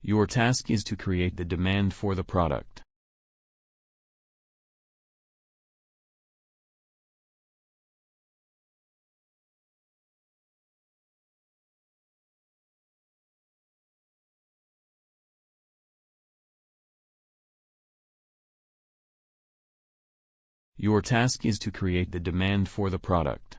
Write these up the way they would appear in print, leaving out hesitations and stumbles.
Your task is to create the demand for the product. Your task is to create the demand for the product.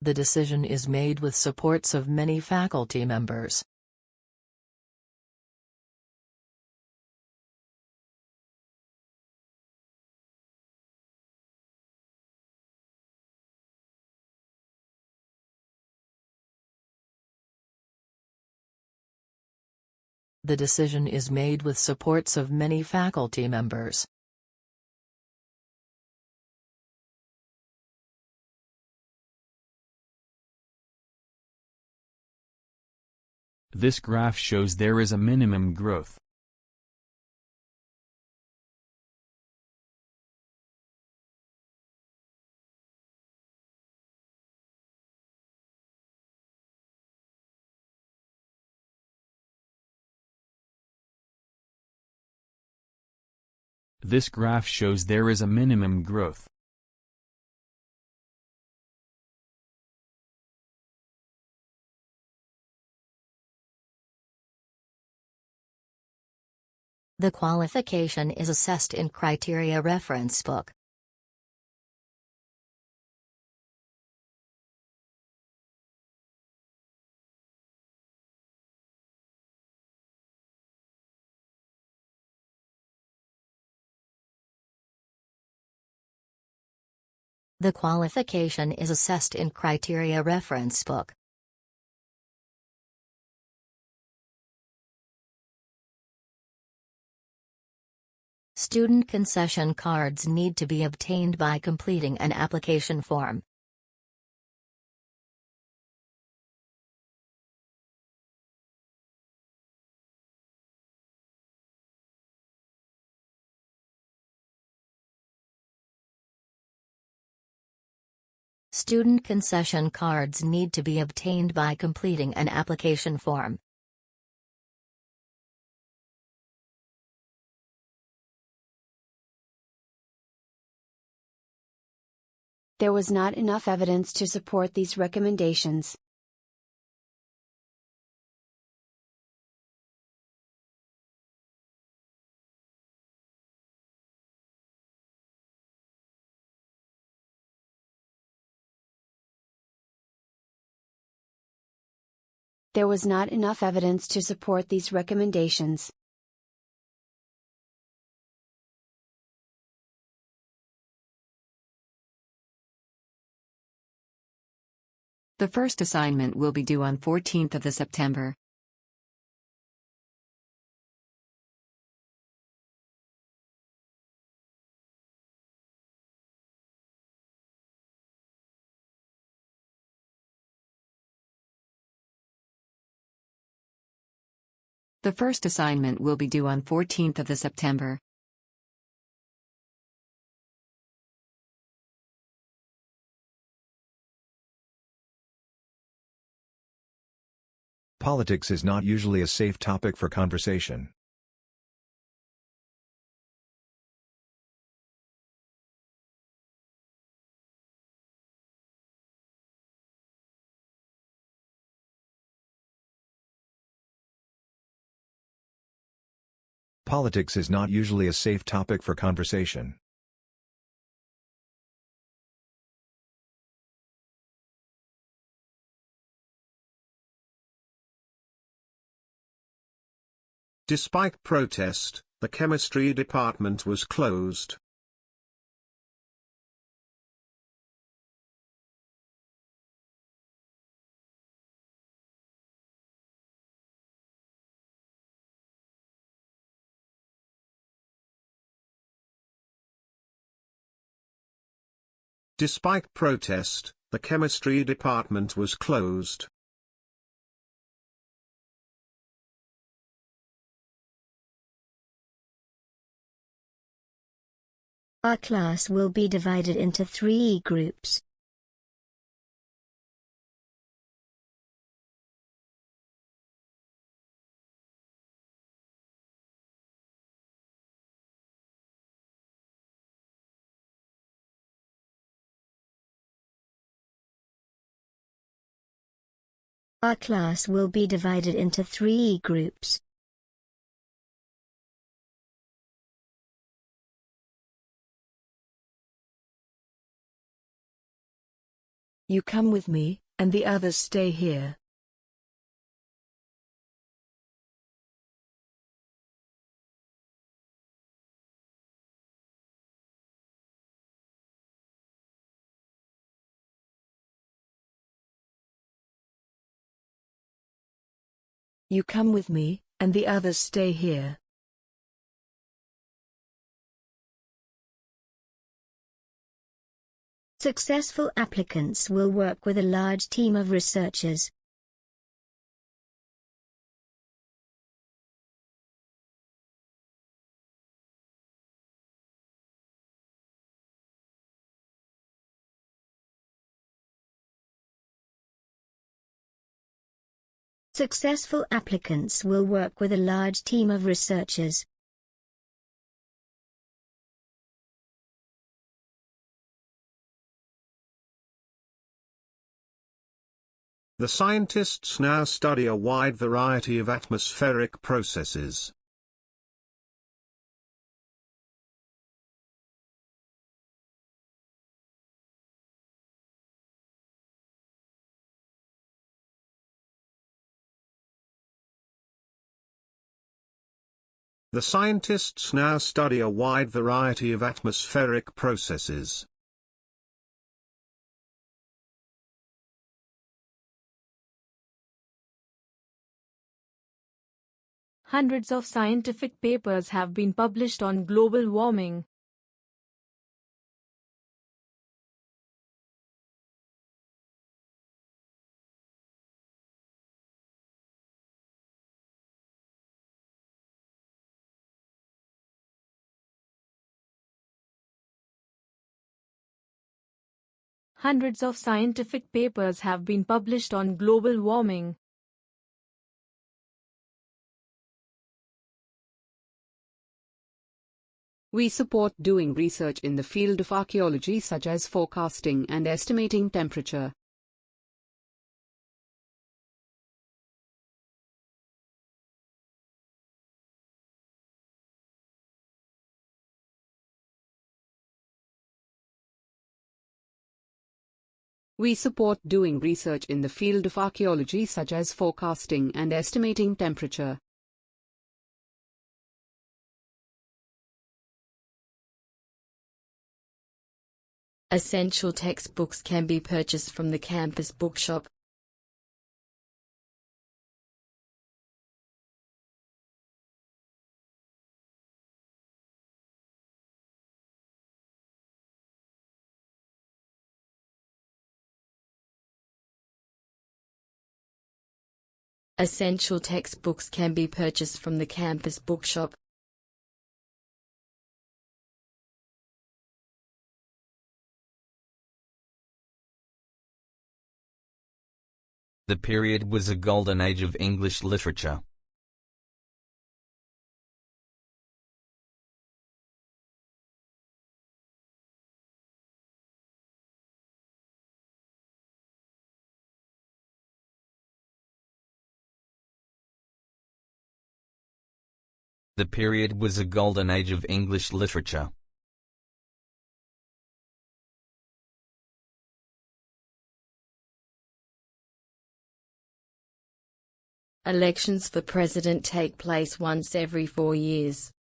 The decision is made with supports of many faculty members. The decision is made with supports of many faculty members. This graph shows there is a minimum growth. This graph shows there is a minimum growth. The qualification is assessed in Criteria Reference Book. The qualification is assessed in Criteria Reference Book. Student concession cards need to be obtained by completing an application form. Student concession cards need to be obtained by completing an application form. There was not enough evidence to support these recommendations. There was not enough evidence to support these recommendations. The first assignment will be due on 14th of September. The first assignment will be due on 14th of September. Politics is not usually a safe topic for conversation. Politics is not usually a safe topic for conversation. Despite protest, the chemistry department was closed. Despite protest, the chemistry department was closed. Our class will be divided into 3 groups. Our class will be divided into 3 groups. You come with me, and the others stay here. You come with me, and the others stay here. Successful applicants will work with a large team of researchers. Successful applicants will work with a large team of researchers. The scientists now study a wide variety of atmospheric processes. The scientists now study a wide variety of atmospheric processes. Hundreds of scientific papers have been published on global warming. Hundreds of scientific papers have been published on global warming. We support doing research in the field of archaeology such as forecasting and estimating temperature. We support doing research in the field of archaeology such as forecasting and estimating temperature. Essential textbooks can be purchased from the campus bookshop. Essential textbooks can be purchased from the campus bookshop. The period was a golden age of English literature. The period was a golden age of English literature. Elections for president take place once every 4 years.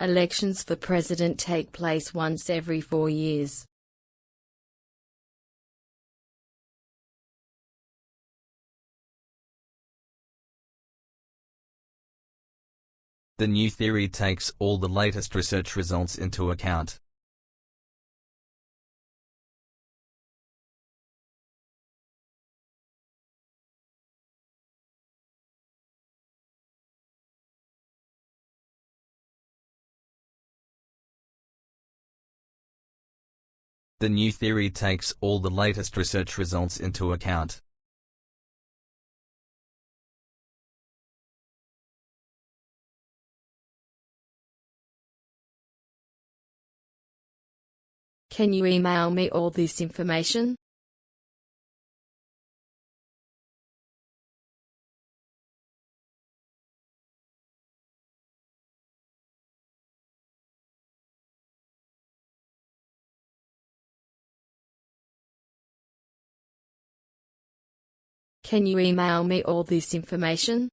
Elections for president take place once every 4 years. The new theory takes all the latest research results into account. The new theory takes all the latest research results into account. Can you email me all this information? Can you email me all this information?